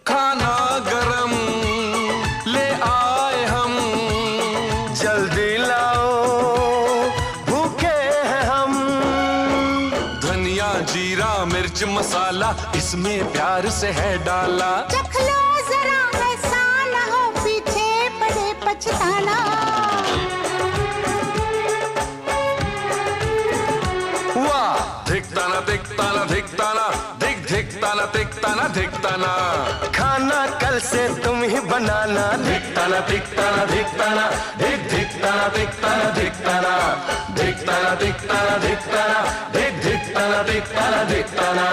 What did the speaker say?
खाना गरम ले आए हम, जल्दी लाओ भूखे हैं हम। धनिया जीरा मिर्च मसाला इसमें प्यार से है डाला। चख लो जरा ऐसा ना हो पीछे पड़े पछताना। वाह धिकताना धिकताना धिकताना धिक धिकताना धिकताना धिकताना। खाना कल से तुम ही बनाना। धिकताना धिकताना धिकताना धिक धिकताना धिकताना धिकताना धिकताना धिकताना धिकताना धिक धिकताना धिकताना धिकताना।